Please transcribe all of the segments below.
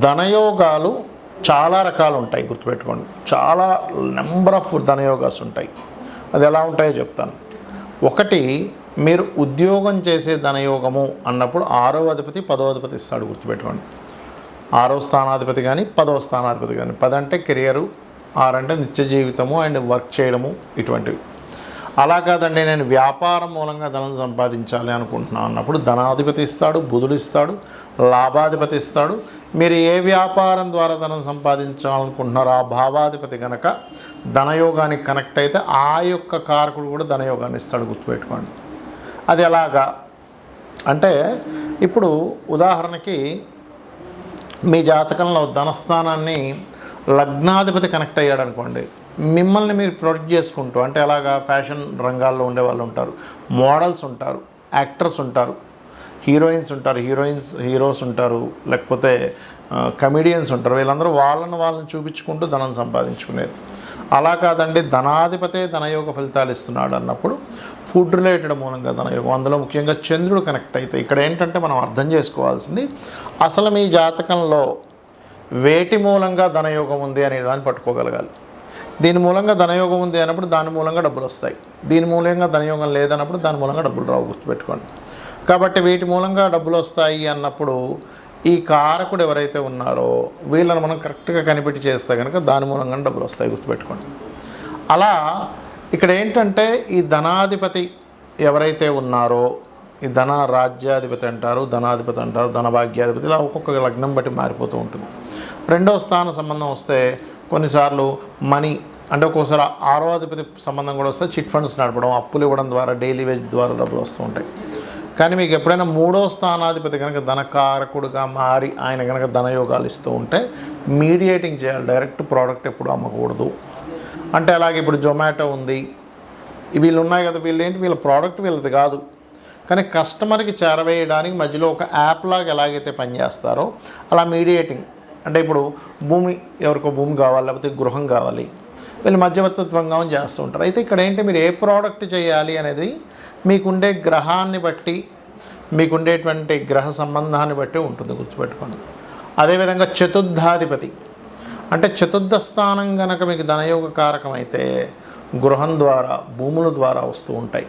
ధనయోగాలు చాలా రకాలు ఉంటాయి, గుర్తుపెట్టుకోండి. చాలా నెంబర్ ఆఫ్ ధనయోగాస్ ఉంటాయి. అది ఎలా ఉంటాయో చెప్తాను. ఒకటి, మీరు ఉద్యోగం చేసే ధనయోగము అన్నప్పుడు 6వ అధిపతి 10వ అధిపతి ఇస్తాడు, గుర్తుపెట్టుకోండి. 6వ స్థానాధిపతి కానీ 10వ స్థానాధిపతి కానీ. 10 అంటే కెరియరు, 6 అంటే నిత్య జీవితము అండ్ వర్క్ చేయడము, ఇటువంటివి. అలా కాదండి, నేను వ్యాపారం మూలంగా ధనం సంపాదించాలి అనుకుంటున్నాను అన్నప్పుడు ధనాధిపతి ఇస్తాడు, బుధుడు ఇస్తాడు, లాభాధిపతి ఇస్తాడు. మీరు ఏ వ్యాపారం ద్వారా ధనం సంపాదించాలనుకుంటున్నారో ఆ భావాధిపతి కనుక ధనయోగానికి కనెక్ట్ అయితే ఆ యొక్క కారకుడు కూడా ధనయోగాన్ని ఇస్తాడు, గుర్తుపెట్టుకోండి. అది ఎలాగా అంటే, ఇప్పుడు ఉదాహరణకి మీ జాతకంలో ధనస్థానాన్ని లగ్నాధిపతి కనెక్ట్ అయ్యాడు అనుకోండి, మిమ్మల్ని మీరు ప్రొటెక్ట్ చేసుకుంటూ, అంటే అలాగా ఫ్యాషన్ రంగాల్లో ఉండే వాళ్ళు ఉంటారు, మోడల్స్ ఉంటారు, యాక్టర్స్ ఉంటారు, హీరోయిన్స్ ఉంటారు, హీరోస్ ఉంటారు, లేకపోతే కమెడియన్స్ ఉంటారు. వీళ్ళందరూ వాళ్ళని చూపించుకుంటూ ధనం సంపాదించుకునేది. అలా కాదండి, ధనాధిపతే ధనయోగ ఫలితాలు ఇస్తున్నాడు అన్నప్పుడు ఫుడ్ రిలేటెడ్ మూలంగా ధనయోగం, అందులో ముఖ్యంగా చంద్రుడు కనెక్ట్ అయితే. ఇక్కడ ఏంటంటే మనం అర్థం చేసుకోవాల్సింది, అసలు మీ జాతకంలో వేటి మూలంగా ధనయోగం ఉంది అనే దాన్ని పట్టుకోగలగాలి. దీని మూలంగా ధనయోగం ఉంది అన్నప్పుడు దాని మూలంగా డబ్బులు వస్తాయి, దీని మూలంగా ధనయోగం లేదన్నప్పుడు దాని మూలంగా డబ్బులు రావు, గుర్తుపెట్టుకోండి. కాబట్టి వీటి మూలంగా డబ్బులు వస్తాయి అన్నప్పుడు ఈ కారకుడు ఎవరైతే ఉన్నారో వీళ్ళని మనం కరెక్ట్గా కనిపెట్టి చేస్తే కనుక దాని మూలంగా డబ్బులు వస్తాయి, గుర్తుపెట్టుకోండి. అలా ఇక్కడ ఏంటంటే, ఈ ధనాధిపతి ఎవరైతే ఉన్నారో, ఈ ధన రాజ్యాధిపతి అంటారు, ధనాధిపతి అంటారు, ధనభాగ్యాధిపతి, ఇలా ఒక్కొక్క లగ్నం బట్టి మారిపోతూ ఉంటుంది. 2వ స్థాన సంబంధం వస్తే కొన్నిసార్లు మనీ అంటే ఒక్కోసారి 6వ అధిపతి సంబంధం కూడా వస్తే చిట్ ఫండ్స్ నడపడం, అప్పులు ఇవ్వడం ద్వారా, డైలీ వేజ్ ద్వారా డబ్బులు వస్తూ ఉంటాయి. కానీ మీకు ఎప్పుడైనా 3వ స్థానాధిపతి కనుక ధనకారకుడుగా మారి ఆయన కనుక ధనయోగాలు ఇస్తూ ఉంటే మీడియేటింగ్ చేయాలి, డైరెక్ట్ ప్రోడక్ట్ ఎప్పుడు అమ్మకూడదు. అంటే అలాగే ఇప్పుడు జొమాటో ఉంది, వీళ్ళు ఉన్నాయి కదా, వీళ్ళు ఏంటి, వీళ్ళ ప్రోడక్ట్ వీళ్ళది కాదు, కానీ కస్టమర్కి చేరవేయడానికి మధ్యలో ఒక యాప్ లాగా ఎలాగైతే పనిచేస్తారో అలా మీడియేటింగ్. అంటే ఇప్పుడు భూమి, ఎవరికో భూమి కావాలి, లేకపోతే గృహం కావాలి, వీళ్ళు మధ్యవర్తిత్వంగా చేస్తూ ఉంటారు. అయితే ఇక్కడ ఏంటి, మీరు ఏ ప్రోడక్ట్ చేయాలి అనేది మీకుండే గ్రహాన్ని బట్టి, మీకుండేటువంటి గ్రహ సంబంధాన్ని బట్టి ఉంటుంది, గుర్తుపెట్టుకోండి. అదేవిధంగా చతుర్థాధిపతి అంటే చతుర్థ స్థానం కనుక మీకు ధనయోగ కారకం అయితే గృహం ద్వారా, భూముల ద్వారా వస్తూ ఉంటాయి.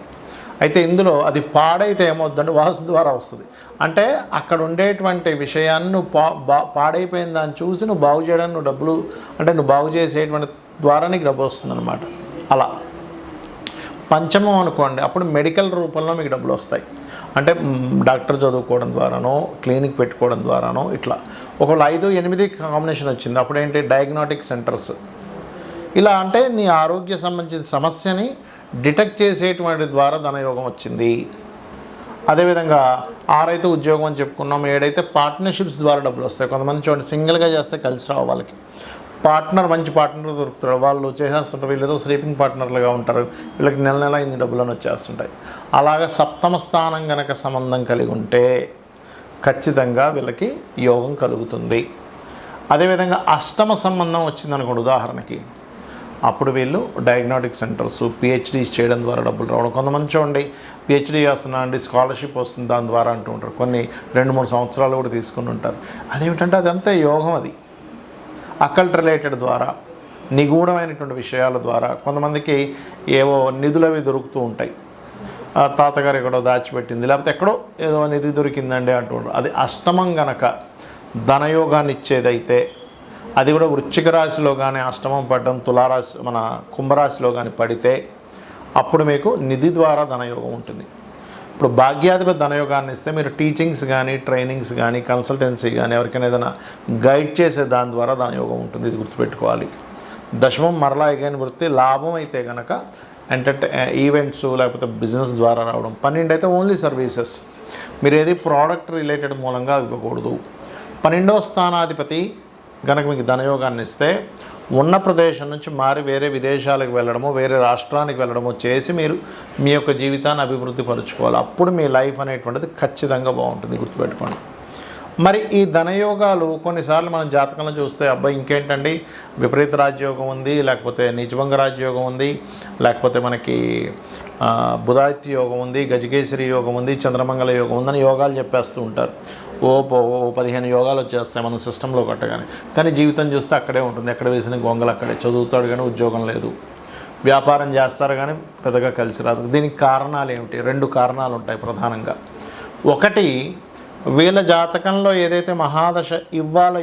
అయితే ఇందులో అది పాడైతే ఏమవుతుందంటే వాస్తు ద్వారా వస్తుంది. అంటే అక్కడ ఉండేటువంటి విషయాన్ని నువ్వు పాడైపోయిన దాన్ని చూసి నువ్వు బాగు చేయడానికి నువ్వు డబ్బులు, అంటే నువ్వు బాగు చేసేటువంటి ద్వారా నీకు డబ్బు వస్తుందన్నమాట. అలా పంచమం అనుకోండి, అప్పుడు మెడికల్ రూపంలో మీకు డబ్బులు వస్తాయి. అంటే డాక్టర్ చదువుకోవడం ద్వారానో, క్లినిక్ పెట్టుకోవడం ద్వారానో, ఇట్లా ఒకవేళ 5, 8 కాంబినేషన్ వచ్చింది, అప్పుడు ఏంటి, డయాగ్నోటిక్ సెంటర్స్. ఇలా అంటే నీ ఆరోగ్య సంబంధించిన సమస్యని డిటెక్ట్ చేసేటువంటి ద్వారా ధనయోగం వచ్చింది. అదేవిధంగా 6 అయితే ఉద్యోగం అని చెప్పుకున్నాం, 7 అయితే పార్ట్నర్షిప్స్ ద్వారా డబ్బులు వస్తాయి. కొంతమంది చూడండి, సింగిల్గా చేస్తే కలిసి రావు, వాళ్ళకి పార్ట్నర్, మంచి పార్ట్నర్ దొరుకుతాడు, వాళ్ళు చేసేస్తుంటారు, వీళ్ళు ఏదో స్లీపింగ్ పార్ట్నర్లుగా ఉంటారు, వీళ్ళకి నెల ఇన్ని డబ్బులను వచ్చేస్తుంటాయి. అలాగా 7వ స్థానం కనుక సంబంధం కలిగి ఉంటే ఖచ్చితంగా వీళ్ళకి యోగం కలుగుతుంది. అదేవిధంగా 8వ సంబంధం వచ్చిందనుకోండి ఉదాహరణకి, అప్పుడు వీళ్ళు డయాగ్నోటిక్ సెంటర్స్, పిహెచ్డీస్ చేయడం ద్వారా డబ్బులు రావడం. కొంతమంది చూడండి, పిహెచ్డీ చేస్తున్నాండి, స్కాలర్షిప్ వస్తుంది దాని ద్వారా అంటూ ఉంటారు, కొన్ని 2-3 సంవత్సరాలు కూడా తీసుకుని ఉంటారు. అదేమిటంటే అదంతా యోగం, అది అకల్ట్ రిలేటెడ్ ద్వారా, నిగూఢమైనటువంటి విషయాల ద్వారా. కొంతమందికి ఏవో నిధులు అవి దొరుకుతూ ఉంటాయి, తాతగారు ఎక్కడో దాచిపెట్టింది, లేకపోతే ఎక్కడో ఏదో నిధి దొరికిందండి అంటుంటారు. అది అష్టమం గనక ధనయోగాన్ని ఇచ్చేదైతే, అది కూడా వృశ్చిక రాశిలో కానీ అష్టమం పడడం, తులారాశి మన కుంభరాశిలో కానీ పడితే అప్పుడు మీకు నిధి ద్వారా ధనయోగం ఉంటుంది. ఇప్పుడు భాగ్యాధిపతి ధనయోగాన్ని ఇస్తే మీరు టీచింగ్స్ కానీ, ట్రైనింగ్స్ కానీ, కన్సల్టెన్సీ కానీ, ఎవరికైనా ఏదైనా గైడ్ చేసే దాని ద్వారా ధనయోగం ఉంటుంది, ఇది గుర్తుపెట్టుకోవాలి. దశమం మరలా ఎగైన వృత్తి, లాభం అయితే కనుక ఈవెంట్స్ లేకపోతే బిజినెస్ ద్వారా రావడం. 12 అయితే ఓన్లీ సర్వీసెస్, మీరు ఏది ప్రోడక్ట్ రిలేటెడ్ మూలంగా ఇవ్వకూడదు. 12వ స్థానాధిపతి కనుక మీకు ధనయోగాన్ని ఇస్తే ఉన్న ప్రదేశం నుంచి మారి వేరే విదేశాలకు వెళ్ళడము, వేరే రాష్ట్రానికి వెళ్ళడము చేసి మీరు మీ యొక్క జీవితాన్ని అభివృద్ధి పరుచుకోవాలి. అప్పుడు మీ లైఫ్ అనేటువంటిది ఖచ్చితంగా బాగుంటుంది, గుర్తుపెట్టుకోండి. మరి ఈ ధనయోగాలు కొన్నిసార్లు మనం జాతకంలో చూస్తే, అబ్బాయి ఇంకేంటండి విపరీత రాజ్యోగం ఉంది, లేకపోతే నీచభంగ రాజ్యోగం ఉంది, లేకపోతే మనకి బుధాదిత్య యోగం ఉంది, గజకేసరి యోగం ఉంది, చంద్రమంగళ యోగం ఉందని యోగాలు చెప్పేస్తూ ఉంటారు. ఓ 15 యోగాలు వచ్చేస్తాయి మనం సిస్టంలో కట్టగానే. కానీ జీవితం చూస్తే అక్కడే ఉంటుంది, ఎక్కడ వేసిన గొంగలు అక్కడే. చదువుతాడు కానీ ఉద్యోగం లేదు, వ్యాపారం చేస్తారు కానీ పెద్దగా కలిసి రాదు. దీనికి కారణాలు ఏమిటి? 2 కారణాలు ఉంటాయి ప్రధానంగా. ఒకటి, వీళ్ళ జాతకంలో ఏదైతే మహాదశ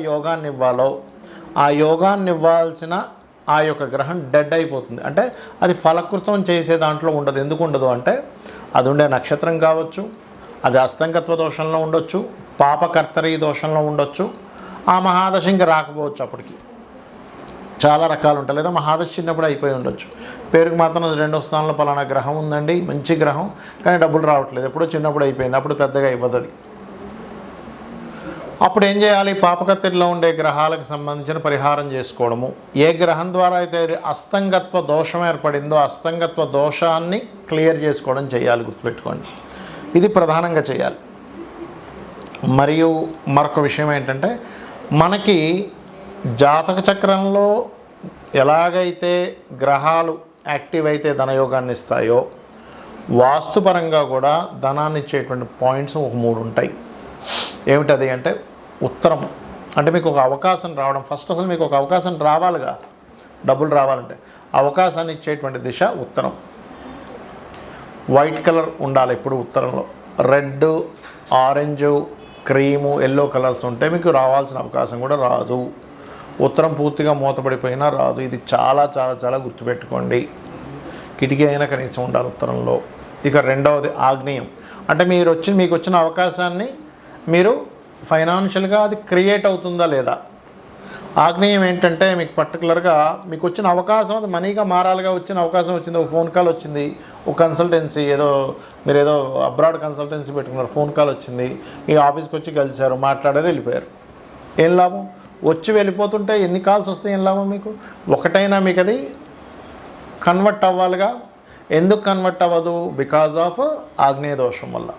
యోగాన్ని ఇవ్వాలో ఆ యోగాన్ని ఇవ్వాల్సిన ఆ యొక్క గ్రహం డెడ్ అయిపోతుంది. అంటే అది ఫలకృతం చేసే దాంట్లో ఉండదు. ఎందుకు ఉండదు అంటే అది ఉండే నక్షత్రం కావచ్చు, అది అస్తంగత్వ దోషంలో ఉండొచ్చు, పాపకర్తరీ దోషంలో ఉండొచ్చు, ఆ మహాదశ ఇంకా రాకపోవచ్చు. అప్పటికి చాలా రకాలు ఉంటాయి. లేదా మహాదశ చిన్నప్పుడు అయిపోయి ఉండొచ్చు. పేరుకు మాత్రం 2వ స్థానంలో పలానా గ్రహం ఉందండి, మంచి గ్రహం, కానీ డబ్బులు రావట్లేదు, ఎప్పుడో చిన్నప్పుడు అయిపోయింది, అప్పుడు పెద్దగా ఇవ్వదు అది. అప్పుడు ఏం చేయాలి? పాపకత్తిలో ఉండే గ్రహాలకు సంబంధించిన పరిహారం చేసుకోవడము. ఏ గ్రహం ద్వారా అయితే అది అస్తంగత్వ దోషం ఏర్పడిందో అస్తంగత్వ దోషాన్ని క్లియర్ చేసుకోవడం చేయాలి, గుర్తుపెట్టుకోండి. ఇది ప్రధానంగా చేయాలి. మరియు మరొక విషయం ఏంటంటే, మనకి జాతక చక్రంలో ఎలాగైతే గ్రహాలు యాక్టివ్ అయితే ధనయోగాన్ని ఇస్తాయో, వాస్తుపరంగా కూడా ధనాన్ని ఇచ్చేటువంటి పాయింట్స్ ఒక 3 ఉంటాయి. ఏమిటది అంటే, ఉత్తరం. అంటే మీకు ఒక అవకాశం రావడం, ఫస్ట్ అసలు మీకు ఒక అవకాశం రావాలిగా, డబ్బులు రావాలంటే అవకాశాన్ని ఇచ్చేటువంటి దిశ ఉత్తరం. వైట్ కలర్ ఉండాలి ఎప్పుడు ఉత్తరంలో. Red, orange, cream, yellow colours ఉంటే మీకు రావాల్సిన అవకాశం కూడా రాదు. ఉత్తరం పూర్తిగా మూతపడిపోయినా రాదు. ఇది చాలా చాలా చాలా గుర్తుపెట్టుకోండి. కిటికీ అయినా కనీసం ఉండాలి ఉత్తరంలో. ఇక 2వది ఆగ్నేయం. అంటే మీకు వచ్చిన అవకాశాన్ని మీరు ఫైనాన్షియల్గా అది క్రియేట్ అవుతుందా లేదా. ఆగ్నేయం ఏంటంటే మీకు పర్టికులర్గా మీకు వచ్చిన అవకాశం అది మనీగా మారాలిగా. వచ్చిన అవకాశం వచ్చింది, ఒక ఫోన్ కాల్ వచ్చింది, ఒక కన్సల్టెన్సీ మీరు ఏదో అబ్రాడ్ కన్సల్టెన్సీ పెట్టుకున్నారు, ఫోన్ కాల్ వచ్చింది, ఈ ఆఫీస్కి వచ్చి కలిశారు, మాట్లాడారు, వెళ్ళిపోయారు. ఏం లాభం? వచ్చి వెళ్ళిపోతుంటే ఎన్ని కాల్స్ వస్తాయి, ఏం లాభం మీకు? ఒకటైనా మీకు అది కన్వర్ట్ అవ్వాలిగా. ఎందుకు కన్వర్ట్ అవ్వదు? బికాజ్ ఆఫ్ ఆగ్నేయ దోషం వల్ల.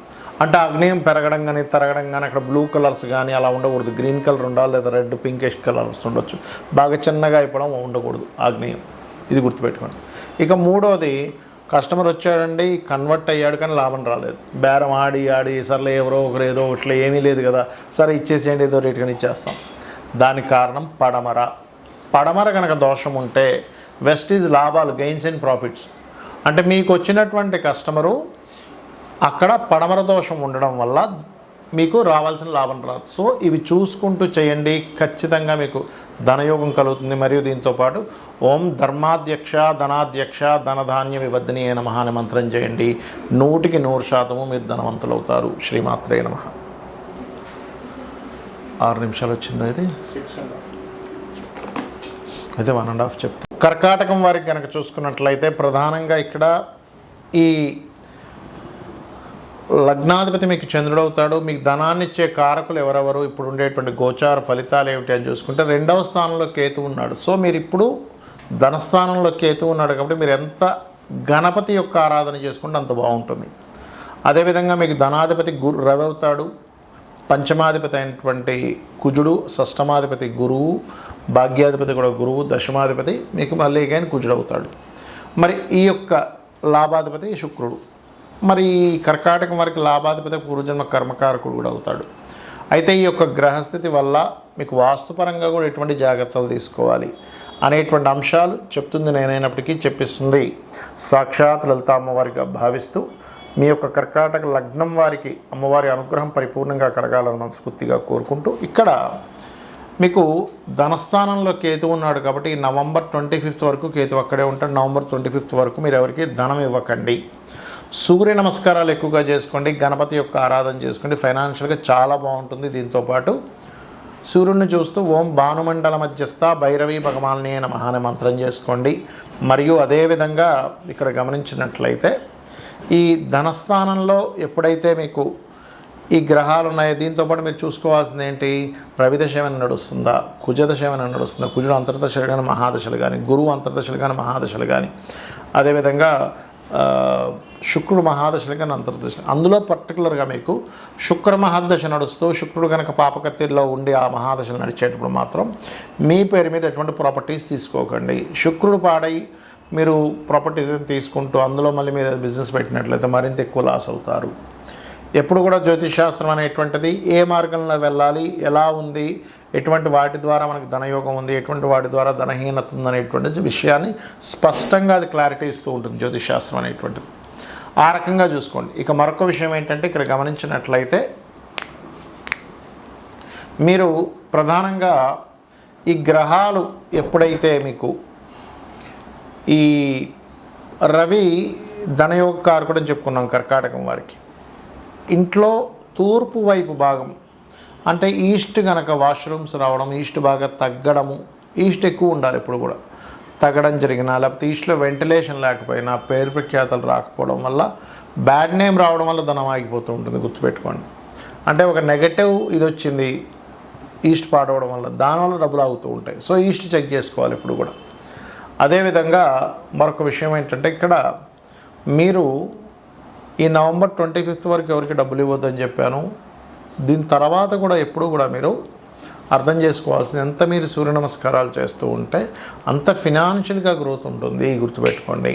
అంటే ఆగ్నేయం పెరగడం కానీ తరగడం కానీ, అక్కడ బ్లూ కలర్స్ కానీ అలా ఉండకూడదు. గ్రీన్ కలర్ ఉండాలి, లేదా రెడ్ పింకిష్ కలర్స్ ఉండొచ్చు. బాగా చిన్నగా అయిపోవడం ఉండకూడదు ఆగ్నేయం. ఇది గుర్తుపెట్టుకోండి. ఇక 3వది, కస్టమర్ వచ్చాడండి, కన్వర్ట్ అయ్యాడు కానీ లాభం రాలేదు. బేరం ఆడి సర్లే ఎవరో ఒకరు ఏదో ఇట్లా ఏమీ లేదు కదా, సరే ఇచ్చేసేయండి, ఏదో రేట్ కానీ ఇచ్చేస్తాం. దానికి కారణం పడమర. పడమర కనుక దోషం ఉంటే వెస్ట్ ఈజ్ లాభాలు, గెయిన్స్ అండ్ ప్రాఫిట్స్. అంటే మీకు వచ్చినటువంటి కస్టమరు అక్కడ పడమర దోషం ఉండడం వల్ల మీకు రావాల్సిన లాభం రాదు. సో ఇవి చూసుకుంటూ చేయండి, ఖచ్చితంగా మీకు ధనయోగం కలుగుతుంది. మరియు దీంతోపాటు ఓం ధర్మాధ్యక్ష ధనాధ్యక్ష ధనధాన్య వివర్ధిని నమః అనే మంత్రం చేయండి. 100% మీరు ధనవంతులు అవుతారు. శ్రీమాత్రే నమః. 6 నిమిషాలు వచ్చిందా ఇది? అయితే 1.5 చెప్తాను. కర్కాటకం వారికి కనుక చూసుకున్నట్లయితే ప్రధానంగా ఇక్కడ ఈ లగ్నాధిపతి మీకు చంద్రుడు అవుతాడు. మీకు ధనాన్ని ఇచ్చే కారకులు ఎవరెవరు, ఇప్పుడు ఉండేటువంటి గోచార ఫలితాలు ఏమిటి అని చూసుకుంటే 2వ స్థానంలో కేతు ఉన్నాడు. సో మీరు ఇప్పుడు ధనస్థానంలో కేతు ఉన్నాడు కాబట్టి మీరు ఎంత గణపతి యొక్క ఆరాధన చేసుకుంటే అంత బాగుంటుంది. అదేవిధంగా మీకు ధనాధిపతి రవి అవుతాడు, పంచమాధిపతి అయినటువంటి కుజుడు, షష్టమాధిపతి గురువు, భాగ్యాధిపతి కూడా గురువు, దశమాధిపతి మీకు మళ్ళీ కానీ కుజుడు అవుతాడు. మరి ఈ యొక్క లాభాధిపతి శుక్రుడు. మరి కర్కాటకం వారికి లాభాధిపతి పూర్వజన్మ కర్మకారకుడు కూడా అవుతాడు. అయితే ఈ యొక్క గ్రహస్థితి వల్ల మీకు వాస్తుపరంగా కూడా ఎటువంటి జాగ్రత్తలు తీసుకోవాలి అనేటువంటి అంశాలు చెప్తుంది నేనైనప్పటికీ చెప్పిస్తుంది సాక్షాత్ లలిత అమ్మవారిగా భావిస్తూ మీ యొక్క కర్కాటక లగ్నం వారికి అమ్మవారి అనుగ్రహం పరిపూర్ణంగా కలగాలని మనస్ఫూర్తిగా కోరుకుంటూ, ఇక్కడ మీకు ధనస్థానంలో కేతు ఉన్నాడు కాబట్టి నవంబర్ 25 వరకు కేతు అక్కడే ఉంటాడు. నవంబర్ 25 వరకు మీరు ఎవరికి ధనం ఇవ్వకండి. సూర్య నమస్కారాలు ఎక్కువగా చేసుకోండి, గణపతి యొక్క ఆరాధన చేసుకోండి, ఫైనాన్షియల్గా చాలా బాగుంటుంది. దీంతోపాటు సూర్యుడిని చూస్తూ ఓం భానుమండల మధ్యస్థ భైరవి భగవాన్నే నమః అనే మంత్రం చేసుకోండి. మరియు అదేవిధంగా ఇక్కడ గమనించినట్లయితే ఈ ధనస్థానంలో ఎప్పుడైతే మీకు ఈ గ్రహాలు ఉన్నాయో దీంతోపాటు మీరు చూసుకోవాల్సింది ఏంటి, రవిదశ ఏమైనా నడుస్తుందా, కుజదశ ఏమైనా నడుస్తుందా, కుజుడు అంతర్దశలు కానీ మహాదశలు కానీ, గురువు అంతర్దశలు కానీ మహాదశలు కానీ, అదేవిధంగా శుక్రుడు మహాదశలు కానీ అంతర్దశలు. అందులో పర్టికులర్గా మీకు శుక్ర మహాదశ నడుస్తూ శుక్రుడు కనుక పాపకత్తిలో ఉండి ఆ మహాదశలు నడిచేటప్పుడు మాత్రం మీ పేరు మీద ఎటువంటి ప్రాపర్టీస్ తీసుకోకండి. శుక్రుడు పాడై మీరు ప్రాపర్టీస్ తీసుకుంటూ అందులో మళ్ళీ మీరు బిజినెస్ పెట్టినట్లయితే మరింత ఎక్కువ లాస్ అవుతారు. ఎప్పుడు కూడా జ్యోతిషశాస్త్రం అనేటువంటిది ఏ మార్గంలో వెళ్ళాలి, ఎలా ఉంది, ఎటువంటి వాటి ద్వారా మనకి ధనయోగం ఉంది, ఎటువంటి వాటి ద్వారా ధనహీనత ఉంది అనేటువంటి విషయాన్ని స్పష్టంగా అది క్లారిటీ ఇస్తూ ఉంటుంది జ్యోతిషశాస్త్రం అనేటువంటిది. ఆ రకంగా చూసుకోండి. ఇక మరొక విషయం ఏంటంటే ఇక్కడ గమనించినట్లయితే మీరు ప్రధానంగా ఈ గ్రహాలు ఎప్పుడైతే మీకు ఈ రవి ధనయోగకారకుడు అని చెప్పుకున్నాం కర్కాటకం వారికి, ఇంట్లో తూర్పు వైపు భాగం అంటే ఈస్ట్ కనుక వాష్రూమ్స్ రావడం, ఈస్ట్ బాగా తగ్గడము, ఈస్ట్ ఎక్కువ ఉండాలి ఎప్పుడు కూడా, తగ్గడం జరిగినా లేకపోతే ఈస్ట్లో వెంటిలేషన్ లేకపోయినా, పేరు ప్రఖ్యాతలు రాకపోవడం వల్ల, బ్యాడ్ నేమ్ రావడం వల్ల ధనం ఆగిపోతూ ఉంటుంది. గుర్తుపెట్టుకోండి. అంటే ఒక నెగటివ్ ఇది వచ్చింది ఈస్ట్ పాడవడం వల్ల, దానివల్ల డబ్బులు ఆగుతూ ఉంటాయి. సో ఈస్ట్ చెక్ చేసుకోవాలి ఇప్పుడు కూడా. అదేవిధంగా మరొక విషయం ఏంటంటే ఇక్కడ మీరు ఈ నవంబర్ 25 వరకు ఎవరికి డబ్బులు ఇవ్వద్దని చెప్పాను. దీని తర్వాత కూడా ఎప్పుడు కూడా మీరు అర్థం చేసుకోవాల్సింది, ఎంత మీరు సూర్య నమస్కారాలు చేస్తూ ఉంటే అంత ఫినాన్షియల్గా గ్రోత్ ఉంటుంది. గుర్తుపెట్టుకోండి.